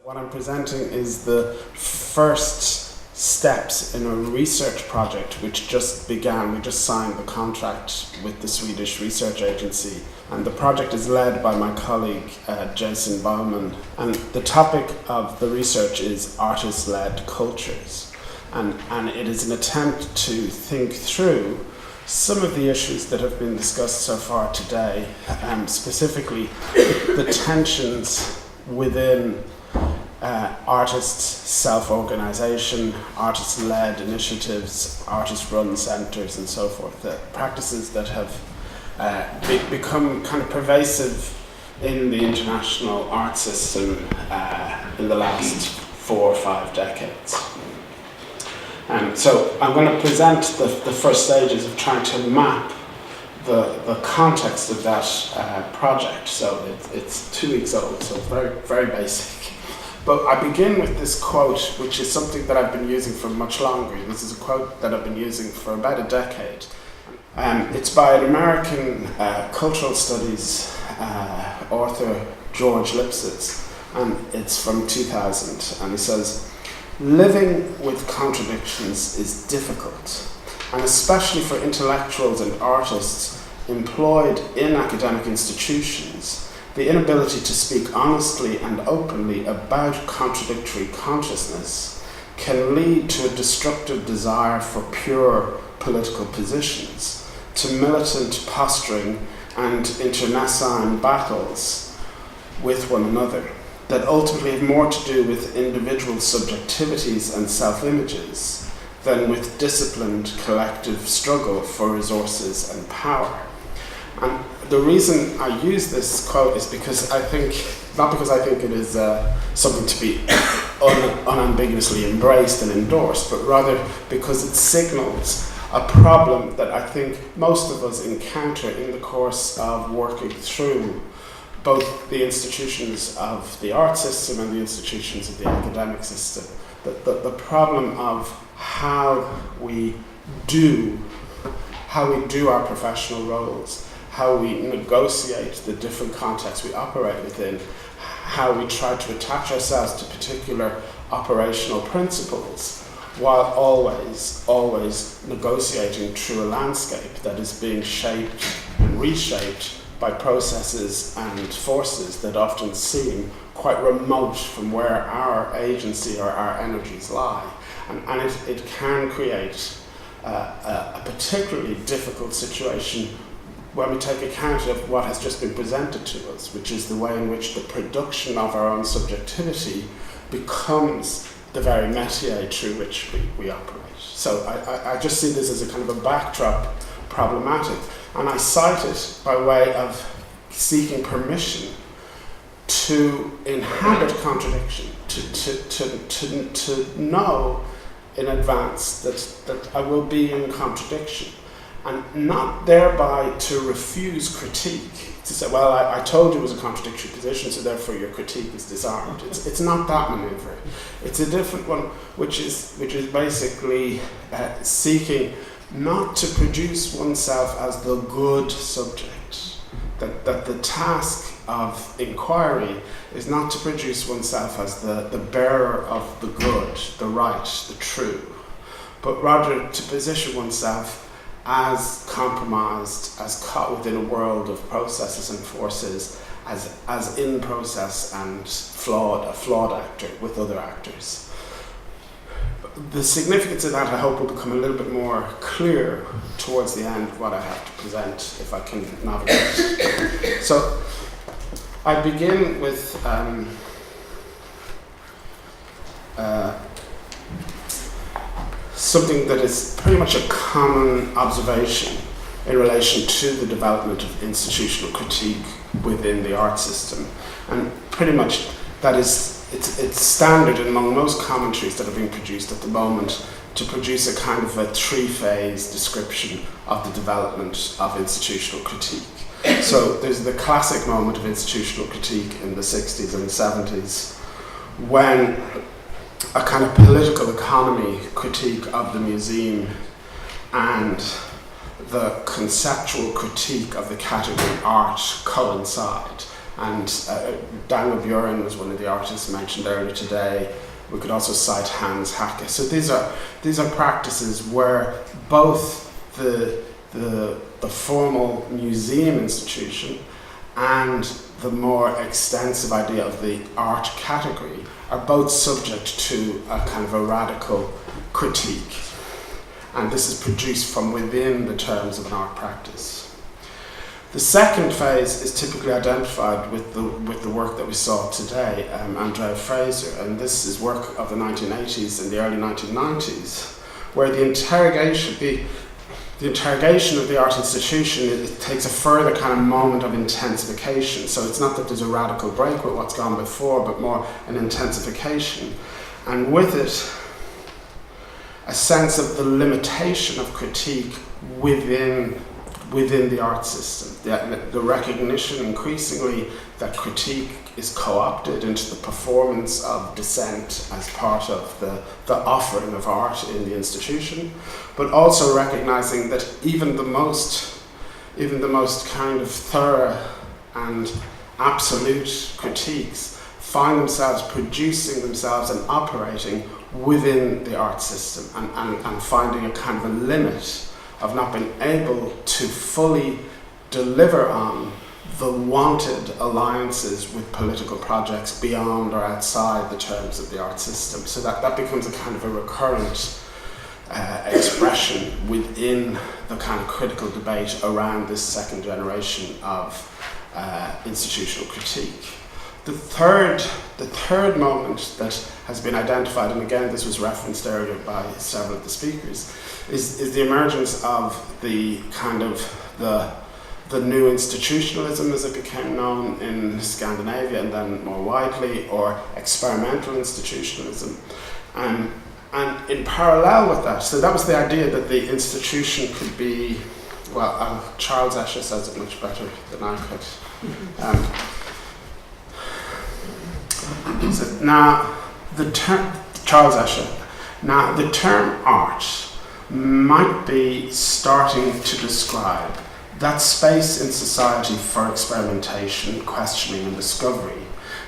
What I'm presenting is the first steps in a research project which just began. We just signed the contract with the Swedish research agency, and the project is led by my colleague Jason Bowman. And the topic of the research is artist-led cultures, and it is an attempt to think through some of the issues that have been discussed so far today, specifically the tensions within artists' self-organisation, artist-led initiatives, artist-run centres and so forth, the practices that have become kind of pervasive in the international art system in the last 4 or 5 decades. So I'm going to present the first stages of trying to map the context of that project. So it's 2 weeks old, so very, very basic. But I begin with this quote, which is something that I've been using for much longer. This is a quote that I've been using for about a decade. It's by an American cultural studies author, George Lipsitz, and it's from 2000. And he says, "Living with contradictions is difficult, and especially for intellectuals and artists employed in academic institutions, the inability to speak honestly and openly about contradictory consciousness can lead to a destructive desire for pure political positions, to militant posturing and internecine battles with one another that ultimately have more to do with individual subjectivities and self-images than with disciplined collective struggle for resources and power." And the reason I use this quote is because I think, not because I think it is something to be unambiguously embraced and endorsed, but rather because it signals a problem that I think most of us encounter in the course of working through both the institutions of the art system and the institutions of the academic system. The problem of how we do our professional roles, how we negotiate the different contexts we operate within, how we try to attach ourselves to particular operational principles, while always negotiating through a landscape that is being shaped and reshaped by processes and forces that often seem quite remote from where our agency or our energies lie. And it can create a particularly difficult situation when we take account of what has just been presented to us, which is the way in which the production of our own subjectivity becomes the very métier through which we operate. So I just see this as a kind of a backdrop problematic, and I cite it by way of seeking permission to inhabit contradiction, to know in advance that I will be in contradiction, and not thereby to refuse critique, to say, well, I told you it was a contradictory position, so therefore your critique is disarmed. It's not that maneuver. It's a different one, which is basically seeking not to produce oneself as the good subject. That the task of inquiry is not to produce oneself as the bearer of the good, the right, the true, but rather to position oneself as compromised, as caught within a world of processes and forces, as in process and a flawed actor with other actors. The significance of that, I hope, will become a little bit more clear towards the end of what I have to present, if I can navigate. So I begin with something that is pretty much a common observation in relation to the development of institutional critique within the art system. And pretty much that is, it's standard among most commentaries that are being produced at the moment to produce a kind of a 3-phase description of the development of institutional critique. So there's the classic moment of institutional critique in the 60s and 70s, when a kind of political economy critique of the museum and the conceptual critique of the category art coincide. And Daniel Buren was one of the artists mentioned earlier today. We could also cite Hans Hacke. So these are practices where both the formal museum institution and the more extensive idea of the art category are both subject to a kind of a radical critique. And this is produced from within the terms of an art practice. The second phase is typically identified with the work that we saw today, Andrea Fraser, and this is work of the 1980s and the early 1990s, where the interrogation of the art institution, it takes a further kind of moment of intensification. So it's not that there's a radical break with what's gone before, but more an intensification. And with it, a sense of the limitation of critique within the art system. The recognition increasingly that critique is co-opted into the performance of dissent as part of the offering of art in the institution, but also recognizing that even the most kind of thorough and absolute critiques find themselves producing themselves and operating within the art system and finding a kind of a limit of not being able to fully deliver on the wanted alliances with political projects beyond or outside the terms of the art system. So that becomes a kind of a recurrent expression within the kind of critical debate around this second generation of institutional critique. The third moment that has been identified, and again this was referenced earlier by several of the speakers, is the emergence of the kind of the new institutionalism as it became known in Scandinavia and then more widely, or experimental institutionalism. And in parallel with that, so that was the idea that the institution could be, well, Charles Escher says it much better than I could. So now, Charles Escher, now the term art might be starting to describe that space in society for experimentation, questioning and discovery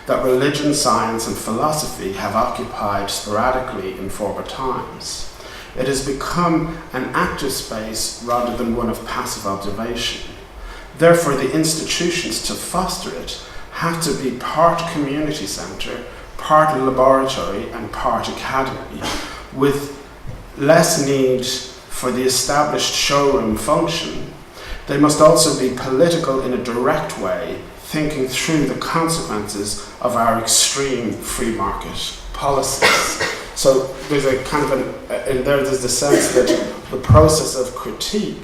that religion, science and philosophy have occupied sporadically in former times. It has become an active space rather than one of passive observation. Therefore, the institutions to foster it have to be part community centre, part laboratory and part academy, with less need for the established showroom function. They must also be political in a direct way, thinking through the consequences of our extreme free market policies. So there's a kind of there's the sense that the process of critique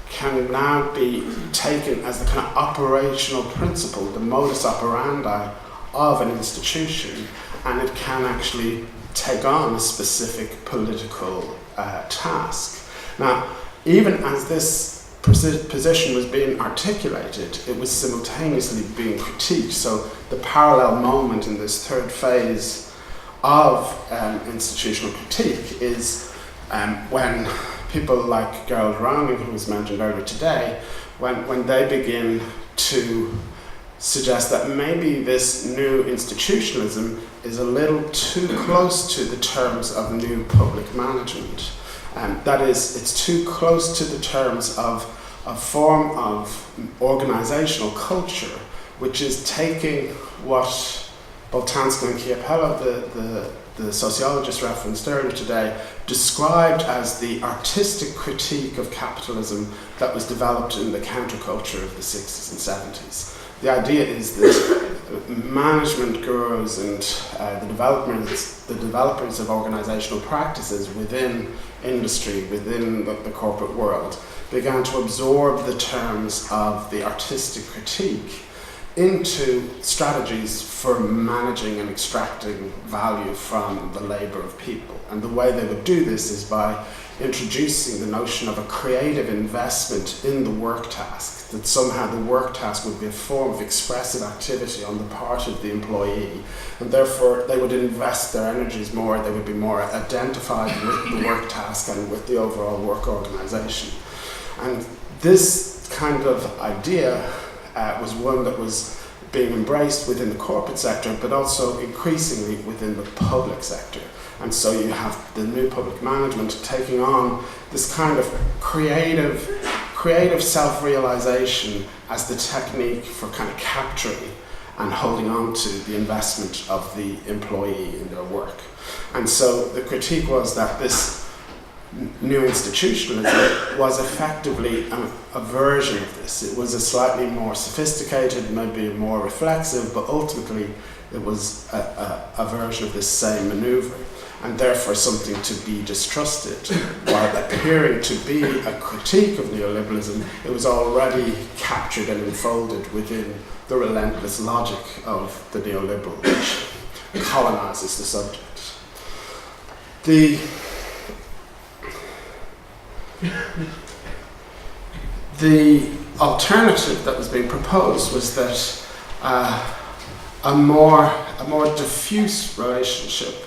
can now be taken as the kind of operational principle, the modus operandi of an institution, and it can actually take on a specific political task. Now, even as this position was being articulated, it was simultaneously being critiqued. So the parallel moment in this third phase of institutional critique is when people like Gerald Rowling, who was mentioned earlier today, when they begin to suggest that maybe this new institutionalism is a little too close to the terms of new public management. That is, it's too close to the terms of a form of organizational culture, which is taking what Boltanski and Chiapello, the sociologist referenced earlier today, described as the artistic critique of capitalism that was developed in the counterculture of the 60s and 70s. The idea is that management gurus and the developers of organizational practices within industry, within the corporate world, began to absorb the terms of the artistic critique into strategies for managing and extracting value from the labor of people. And the way they would do this is by introducing the notion of a creative investment in the work task, that somehow the work task would be a form of expressive activity on the part of the employee, and therefore they would invest their energies more, they would be more identified with the work task and with the overall work organization. And this kind of idea was one that was being embraced within the corporate sector, but also increasingly within the public sector. And so you have the new public management taking on this kind of creative self-realization as the technique for kind of capturing and holding on to the investment of the employee in their work. And so the critique was that this new institutionalism was effectively a version of this. It was a slightly more sophisticated, maybe more reflexive, but ultimately it was a version of this same maneuver, and therefore something to be distrusted. While appearing to be a critique of neoliberalism, it was already captured and enfolded within the relentless logic of the neoliberal, which colonizes the subject. The alternative that was being proposed was that a more diffuse relationship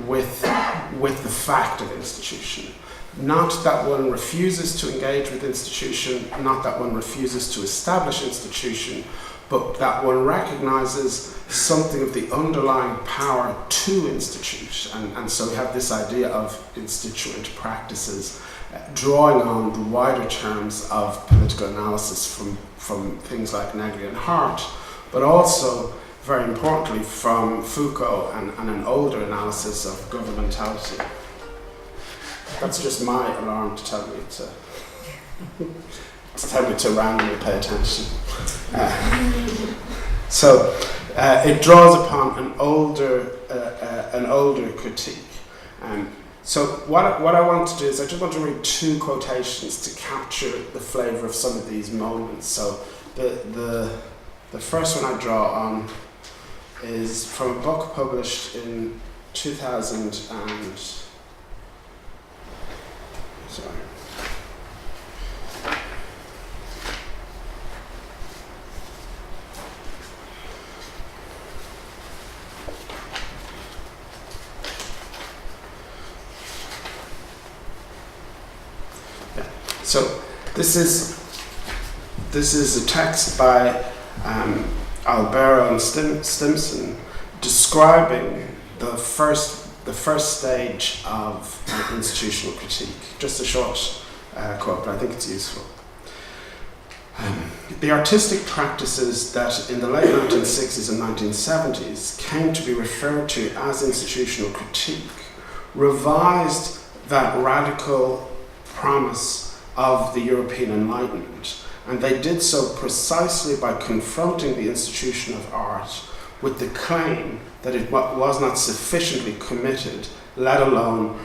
with the fact of institution. Not that one refuses to engage with institution, not that one refuses to establish institution, but that one recognizes something of the underlying power to institute. And so we have this idea of instituent practices, drawing on the wider terms of political analysis from things like Negri and Hart, but also, very importantly, from Foucault and an older analysis of governmentality. That's just my alarm to tell me to randomly pay attention. So it draws upon an older critique. So what I want to do is I just want to read two quotations to capture the flavour of some of these moments. So the first one I draw on is from a book published in 2000 and sorry. So this is a text by Albero and Stimson describing the first stage of institutional critique. Just a short quote, but I think it's useful. The artistic practices that in the late 1960s and 1970s came to be referred to as institutional critique revised that radical promise of the European Enlightenment, and they did so precisely by confronting the institution of art with the claim that it was not sufficiently committed, let alone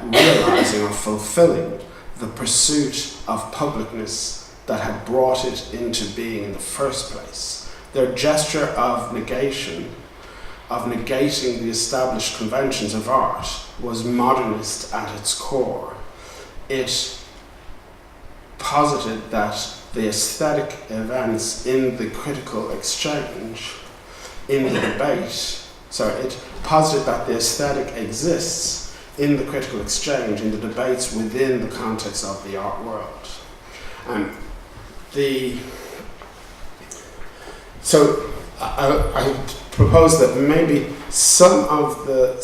realizing or fulfilling the pursuit of publicness that had brought it into being in the first place. Their gesture of negation, of negating the established conventions of art, was modernist at its core. It posited that the aesthetic events in the critical exchange, in the debate, it posited that the aesthetic exists in the critical exchange, in the debates within the context of the art world. I propose that maybe some of the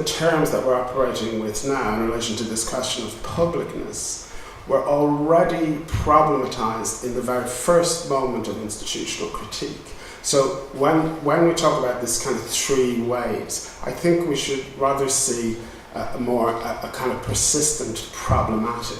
terms that we're operating with now in relation to this question of publicness were already problematized in the very first moment of institutional critique. So when we talk about this kind of three waves, I think we should rather see a kind of persistent problematic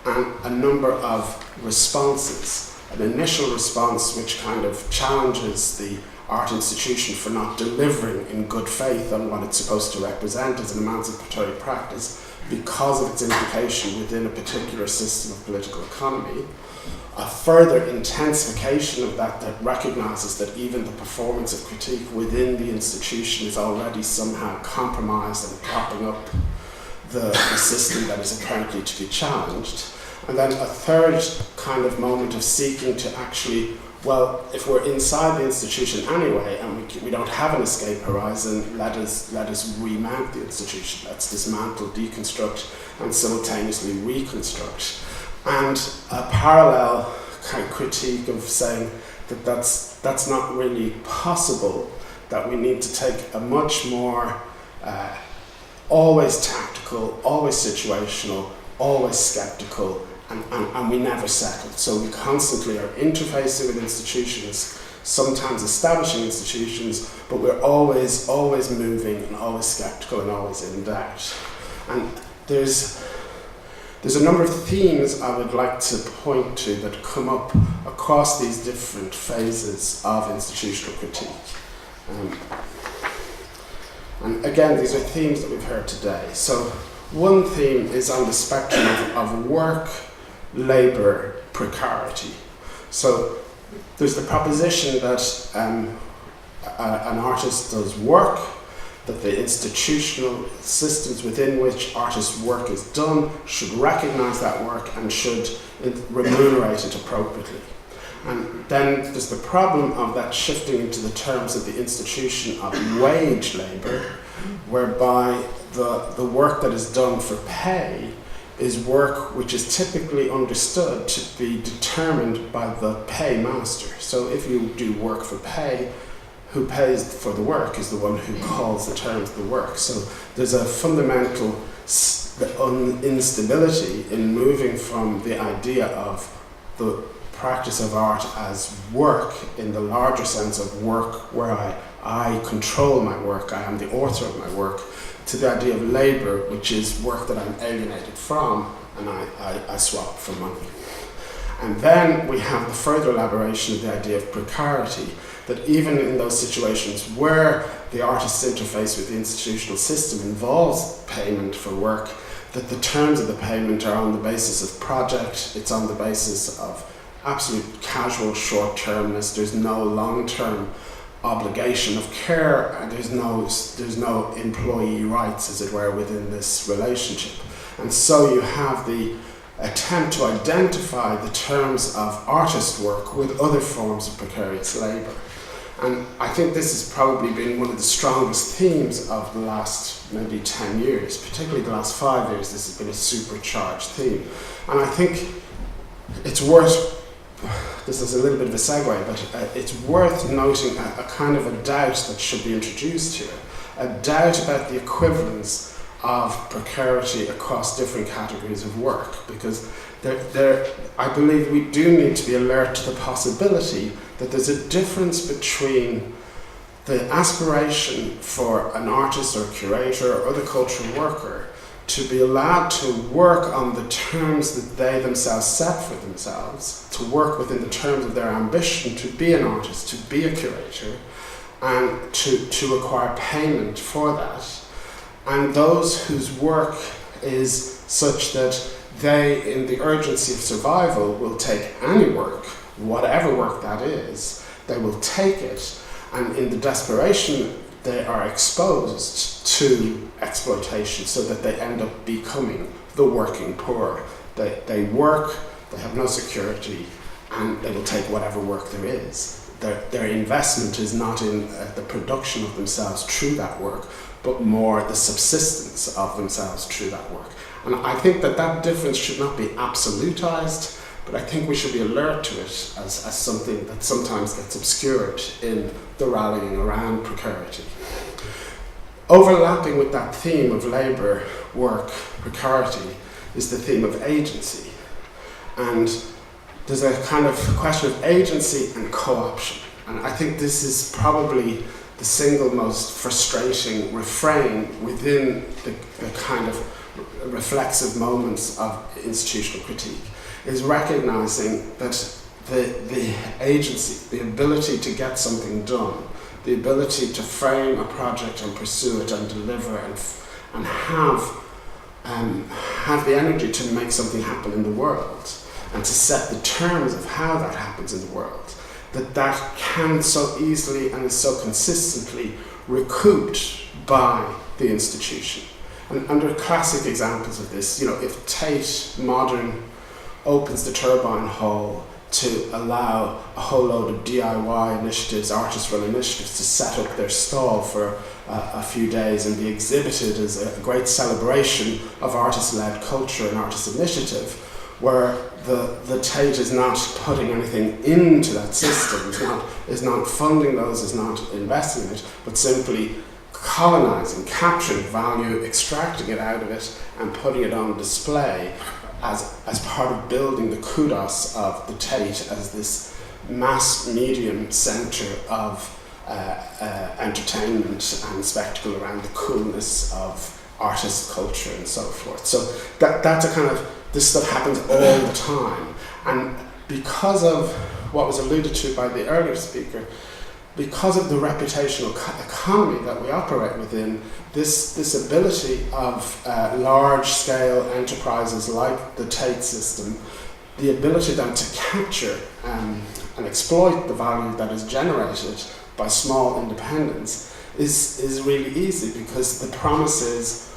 and a number of responses. An initial response which kind of challenges the art institution for not delivering in good faith on what it's supposed to represent as an emancipatory practice because of its implication within a particular system of political economy. A further intensification of that recognizes that even the performance of critique within the institution is already somehow compromised and propping up the system that is apparently to be challenged. And then a third kind of moment of seeking to actually, well, if we're inside the institution anyway and we don't have an escape horizon, let us remount the institution. Let's dismantle, deconstruct, and simultaneously reconstruct. And a parallel kind of critique of saying that that's not really possible, that we need to take a much more always tactical, always situational, always skeptical, and we never settle. So we constantly are interfacing with institutions, sometimes establishing institutions, but we're always moving and always skeptical and always in doubt. And there's a number of themes I would like to point to that come up across these different phases of institutional critique. And again, these are themes that we've heard today. So one theme is on the spectrum of work, labour, precarity. So there's the proposition that an artist does work, that the institutional systems within which artists' work is done should recognise that work and should remunerate it appropriately. And then there's the problem of that shifting into the terms of the institution of wage labour, whereby the work that is done for pay is work which is typically understood to be determined by the paymaster. So if you do work for pay, who pays for the work is the one who calls the terms of the work. So there's a fundamental instability in moving from the idea of the practice of art as work in the larger sense of work where I control my work, I am the author of my work, to the idea of labour, which is work that I'm alienated from and I swap for money. And then we have the further elaboration of the idea of precarity, that even in those situations where the artist's interface with the institutional system involves payment for work, that the terms of the payment are on the basis of project, it's on the basis of absolute casual short-termness, there's no long-term obligation of care, and there's no employee rights, as it were, within this relationship. And so you have the attempt to identify the terms of artist work with other forms of precarious labour. And I think this has probably been one of the strongest themes of the last maybe 10 years, particularly the last 5 years. This has been a supercharged theme. And I think it's worth, this is a little bit of a segue, but it's worth noting a kind of a doubt that should be introduced here, a doubt about the equivalence of precarity across different categories of work, because I believe we do need to be alert to the possibility that there's a difference between the aspiration for an artist or curator or other cultural worker to be allowed to work on the terms that they themselves set for themselves, to work within the terms of their ambition to be an artist, to be a curator, and to require payment for that. And those whose work is such that they, in the urgency of survival, will take any work, whatever work that is, they will take it, and in the desperation they are exposed to exploitation so that they end up becoming the working poor. They work, they have no security, and they will take whatever work there is. Their investment is not in the production of themselves through that work, but more the subsistence of themselves through that work. And I think that difference should not be absolutized, but I think we should be alert to it as something that sometimes gets obscured in the rallying around precarity. Overlapping with that theme of labour, work, precarity is the theme of agency. And there's a kind of question of agency and co-option. And I think this is probably the single most frustrating refrain within the kind of reflexive moments of institutional critique, is recognizing that the agency, the ability to get something done, the ability to frame a project and pursue it and deliver and have the energy to make something happen in the world and to set the terms of how that happens in the world, that can so easily and is so consistently recouped by the institution. And there are classic examples of this. You know, if Tate Modern opens the Turbine Hall to allow a whole load of DIY initiatives, artist-run initiatives, to set up their stall for a few days and be exhibited as a great celebration of artist-led culture and artist initiative, where the Tate is not putting anything into that system, is not funding those, is not investing in it, but simply colonizing, capturing value, extracting it out of it, and putting it on display as part of building the kudos of the Tate as this mass medium centre of entertainment and spectacle around the coolness of artist culture and so forth. So that's a kind of, this stuff happens all the time. And because of what was alluded to by the earlier speaker, because of the reputational economy that we operate within, this ability of large-scale enterprises like the Tate system, the ability then to capture and exploit the value that is generated by small independents is really easy, because the promise is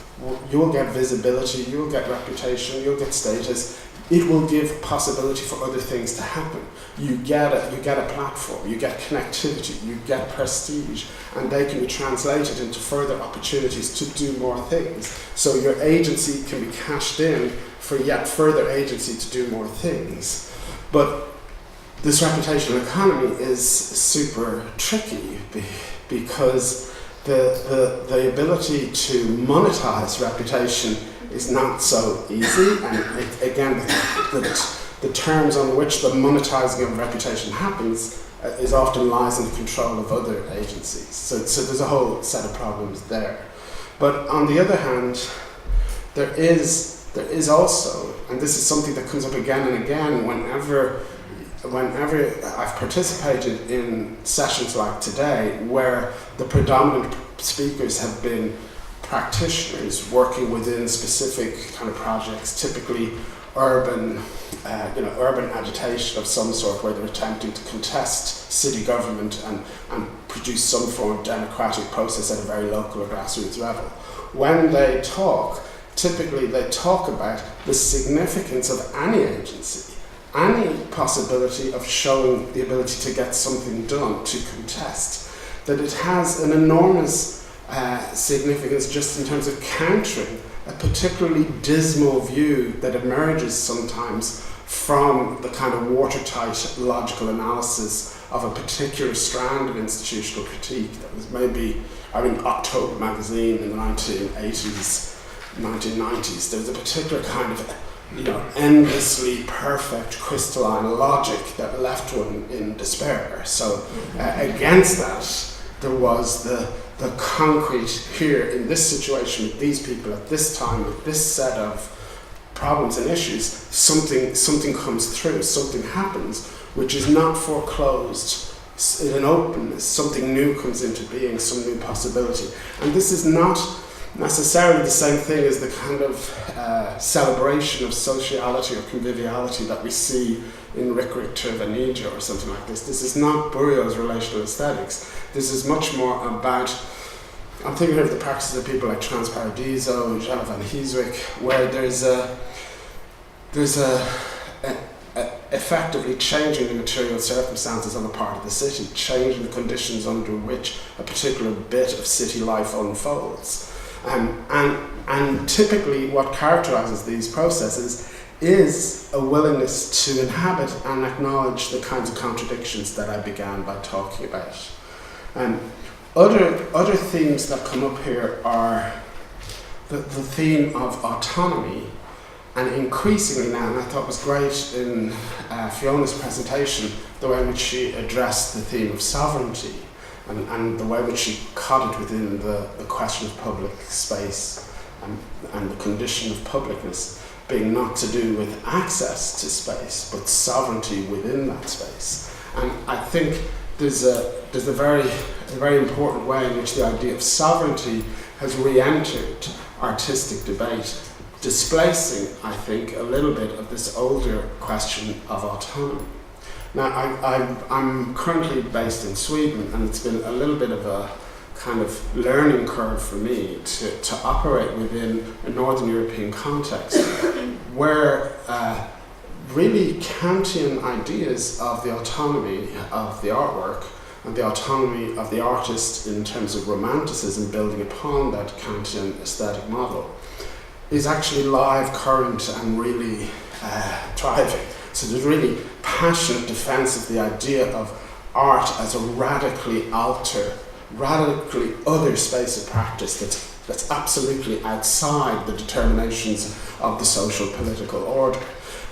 you'll get visibility, you'll get reputation, you'll get status. It will give possibility for other things to happen. You get a platform, you get connectivity, you get prestige, and they can be translated into further opportunities to do more things. So your agency can be cashed in for yet further agency to do more things. But this reputational economy is super tricky because the ability to monetize reputation is not so easy, and again, the terms on which the monetizing of reputation happens is often lies in the control of other agencies. So there's a whole set of problems there. But on the other hand, there is also, and this is something that comes up again and again whenever I've participated in sessions like today, where the predominant speakers have been practitioners working within specific kind of projects, typically urban agitation of some sort, where they're attempting to contest city government and produce some form of democratic process at a very local or grassroots level. When they talk, typically they talk about the significance of any agency, any possibility of showing the ability to get something done, to contest, that it has an enormous significance just in terms of countering a particularly dismal view that emerges sometimes from the kind of watertight logical analysis of a particular strand of institutional critique that was maybe, October magazine in the 1980s, 1990s, there was a particular kind of endlessly perfect crystalline logic that left one in despair. So against that, there was the concrete here in this situation with these people at this time with this set of problems and issues, something comes through, something happens which is not foreclosed in an openness, something new comes into being, some new possibility. And this is not necessarily the same thing as the kind of celebration of sociality or conviviality that we see in Rick Turvanija or something like this. This is not Bourriaud's relational aesthetics. This is much more about, I'm thinking of the practices of people like Trans Paradiso and Jean van Heeswijk, where there's effectively changing the material circumstances on the part of the city, changing the conditions under which a particular bit of city life unfolds. And typically what characterizes these processes is a willingness to inhabit and acknowledge the kinds of contradictions that I began by talking about. Other themes that come up here are the theme of autonomy, and increasingly now, and I thought was great in Fiona's presentation, the way in which she addressed the theme of sovereignty and the way in which she caught it within the question of public space and the condition of publicness being not to do with access to space, but sovereignty within that space. And I think there's a very important way in which the idea of sovereignty has re-entered artistic debate, displacing, I think, a little bit of this older question of autonomy. Now, I'm currently based in Sweden, and it's been a little bit of a kind of learning curve for me to operate within a Northern European context where really Kantian ideas of the autonomy of the artwork and the autonomy of the artist in terms of romanticism building upon that Kantian aesthetic model is actually live, current, and really thriving. So there's really passionate defense of the idea of art as a radically other space of practice that's absolutely outside the determinations of the social political order.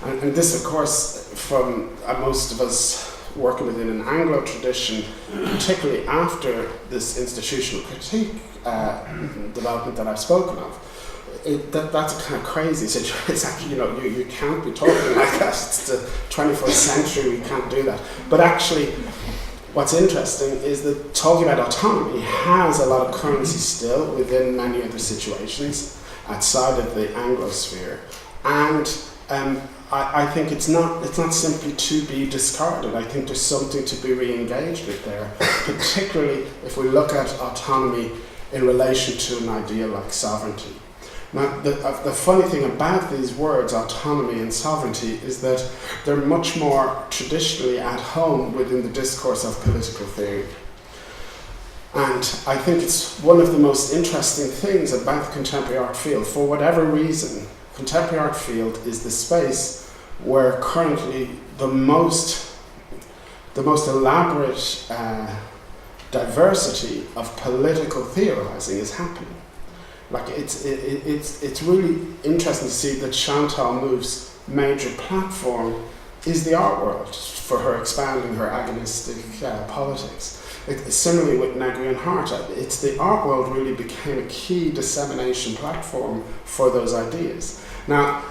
And this, of course, from most of us working within an Anglo tradition, particularly after this institutional critique development that I've spoken of, that's a kind of crazy situation. It's actually, you can't be talking like that. It's the 21st century, we can't do that. But actually, what's interesting is that talking about autonomy has a lot of currency still within many other situations outside of the Anglosphere. And I think it's not simply to be discarded. I think there's something to be re-engaged with there, particularly if we look at autonomy in relation to an idea like sovereignty. Now, the funny thing about these words, autonomy and sovereignty, is that they're much more traditionally at home within the discourse of political theory. And I think it's one of the most interesting things about the contemporary art field. For whatever reason, contemporary art field is the space where currently the most elaborate diversity of political theorizing is happening. Like it's really interesting to see that Chantal Mouffe's major platform is the art world for her expanding her agonistic politics. Similarly with Negri and Hart, it's the art world really became a key dissemination platform for those ideas. Now,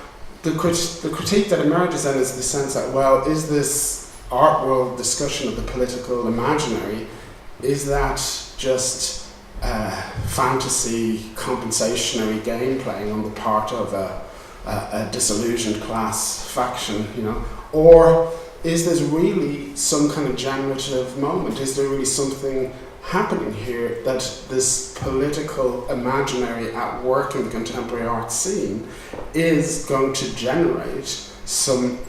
the critique that emerges then is the sense that, well, is this art world discussion of the political imaginary, is that just fantasy compensatory game playing on the part of a disillusioned class faction, or is there really some kind of generative moment? Is there really something happening here that this political imaginary at work in the contemporary art scene is going to generate some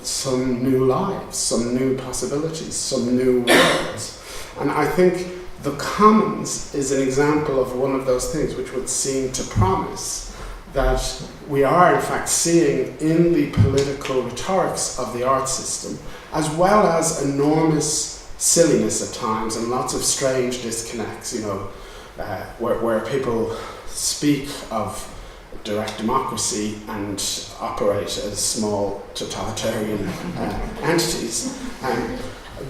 new lives, some new possibilities, some new worlds? And I think the Commons is an example of one of those things which would seem to promise that we are in fact seeing in the political rhetorics of the art system, as well as enormous silliness at times and lots of strange disconnects, where people speak of direct democracy and operate as small totalitarian entities.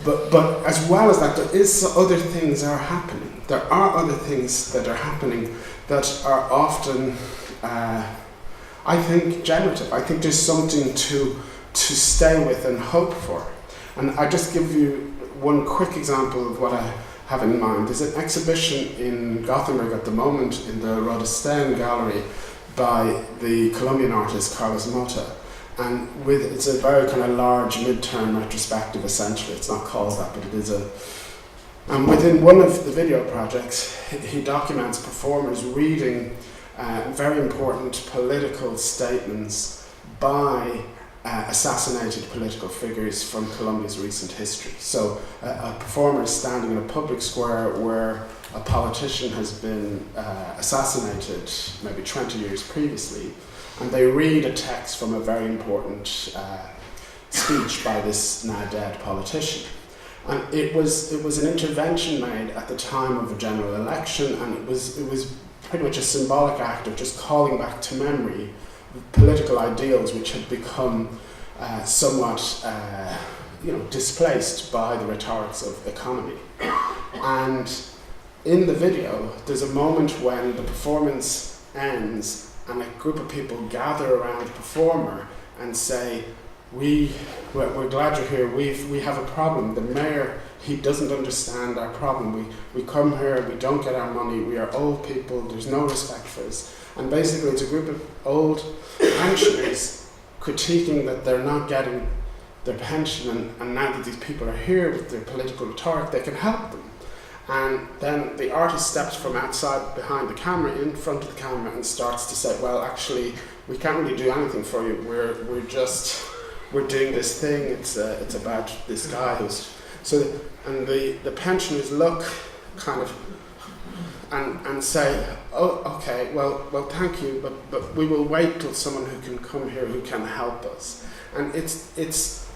But as well as that, there is other things are happening. There are other things that are happening that are often, I think, generative. I think there's something to stay with and hope for. And I just give you one quick example of what I have in mind. There's an exhibition in Gothenburg at the moment in the Rodesten Gallery by the Colombian artist Carlos Mota. And it's a very kind of large mid-term retrospective, essentially. It's not called that, but it is and within one of the video projects, he documents performers reading very important political statements by assassinated political figures from Colombia's recent history. So a performer is standing in a public square where a politician has been assassinated maybe 20 years previously, and they read a text from a very important speech by this now dead politician. And it was an intervention made at the time of a general election, and it was pretty much a symbolic act of just calling back to memory political ideals which had become somewhat displaced by the rhetorics of economy. And in the video, there's a moment when the performance ends and a group of people gather around the performer and say, we're glad you're here, we have a problem. The mayor, he doesn't understand our problem. We come here, we don't get our money, we are old people, there's no respect for us. And basically it's a group of old pensioners critiquing that they're not getting their pension, and now that these people are here with their political rhetoric, they can help them. And then the artist steps from outside behind the camera in front of the camera and starts to say, well, actually, we can't really do anything for you. We're doing this thing. It's about this guy who's... And the pensioners look kind of and say, oh, okay, well, thank you, but we will wait till someone who can come here who can help us. And it's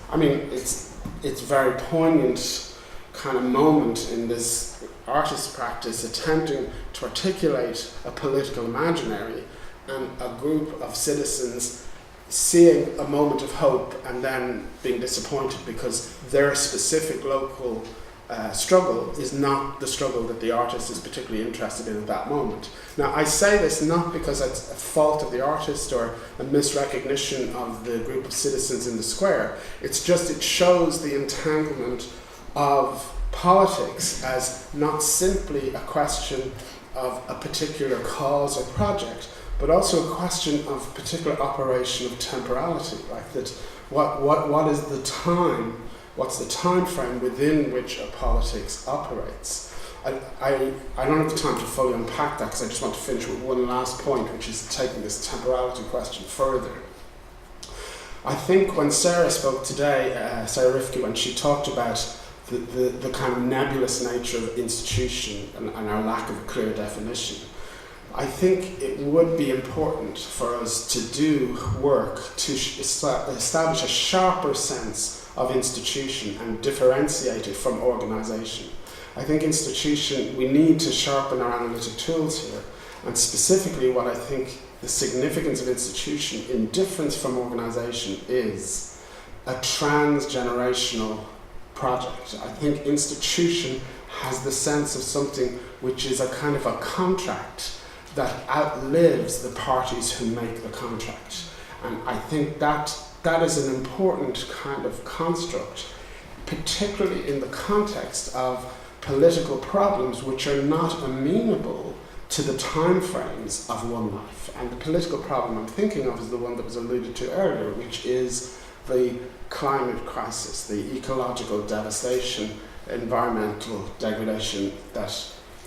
very poignant kind of moment in this artist practice attempting to articulate a political imaginary and a group of citizens seeing a moment of hope and then being disappointed because their specific local struggle is not the struggle that the artist is particularly interested in at that moment. Now, I say this not because it's a fault of the artist or a misrecognition of the group of citizens in the square. It's just it shows the entanglement of politics as not simply a question of a particular cause or project, but also a question of particular operation of temporality, like that what is the time, what's the time frame within which a politics operates. I don't have the time to fully unpack that because I just want to finish with one last point, which is taking this temporality question further. I think when Sarah spoke today, Sarah Rifke, when she talked about the kind of nebulous nature of institution and our lack of a clear definition, I think it would be important for us to do work to establish a sharper sense of institution and differentiate it from organisation. I think institution, we need to sharpen our analytic tools here, and specifically what I think the significance of institution in difference from organisation is a transgenerational project. I think institution has the sense of something which is a kind of a contract that outlives the parties who make the contract. And I think that is an important kind of construct, particularly in the context of political problems which are not amenable to the time frames of one life. And the political problem I'm thinking of is the one that was alluded to earlier, which is the climate crisis, the ecological devastation, environmental degradation that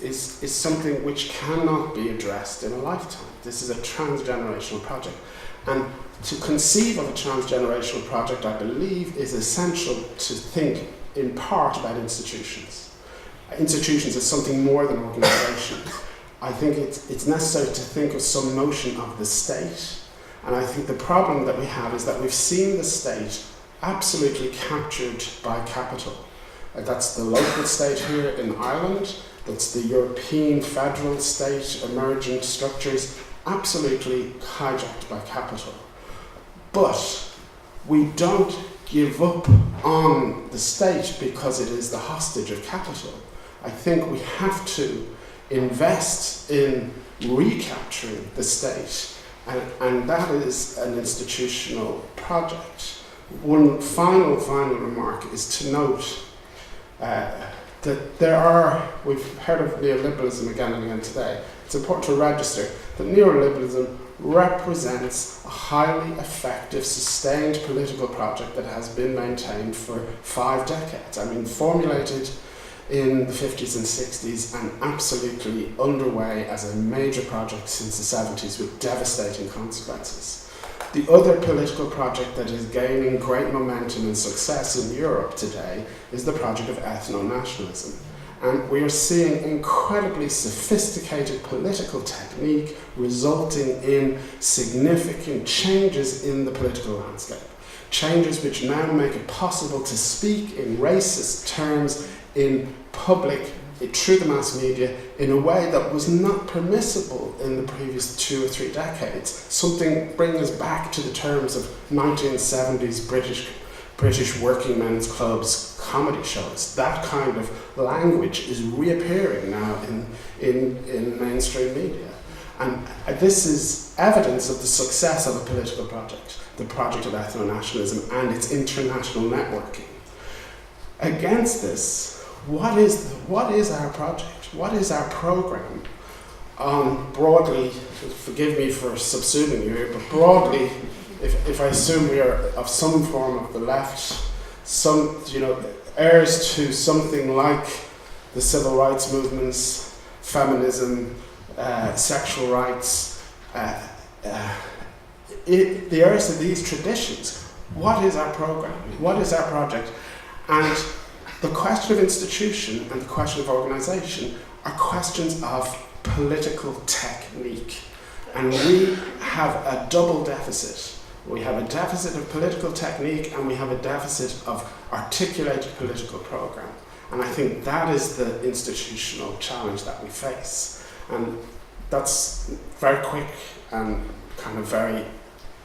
is something which cannot be addressed in a lifetime. This is a transgenerational project. And to conceive of a transgenerational project, I believe, is essential to think in part about institutions. Institutions as something more than organizations. I think it's necessary to think of some notion of the state. And I think the problem that we have is that we've seen the state absolutely captured by capital. That's the local state here in Ireland. That's the European federal state, emergent structures, absolutely hijacked by capital. But we don't give up on the state because it is the hostage of capital. I think we have to invest in recapturing the state, and that is an institutional project. One final remark is to note that we've heard of neoliberalism again and again today. It's important to register that neoliberalism represents a highly effective, sustained political project that has been maintained for 5 decades. I mean, formulated in the 50s and 60s and absolutely underway as a major project since the 70s with devastating consequences. The other political project that is gaining great momentum and success in Europe today is the project of ethno-nationalism. And we are seeing incredibly sophisticated political technique resulting in significant changes in the political landscape. Changes which now make it possible to speak in racist terms in public, through the mass media, in a way that was not permissible in the previous 2 or 3 decades. Something bringing us back to the terms of 1970s British working men's clubs comedy shows. That kind of language is reappearing now in mainstream media. And this is evidence of the success of a political project, the project of ethno-nationalism and its international networking. Against this, what is our project? What is our program? Broadly, forgive me for subsuming you here, but broadly, if I assume we are of some form of the left, heirs to something like the civil rights movements, feminism, sexual rights, the heirs of these traditions, what is our program? What is our project? And the question of institution and the question of organisation are questions of political technique. And we have a double deficit. We have a deficit of political technique and we have a deficit of articulated political program. And I think that is the institutional challenge that we face. And that's very quick and kind of very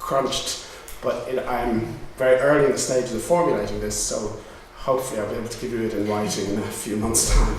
crunched, but I'm very early in the stages of formulating this, so hopefully I'll be able to give you it in writing in a few months' time.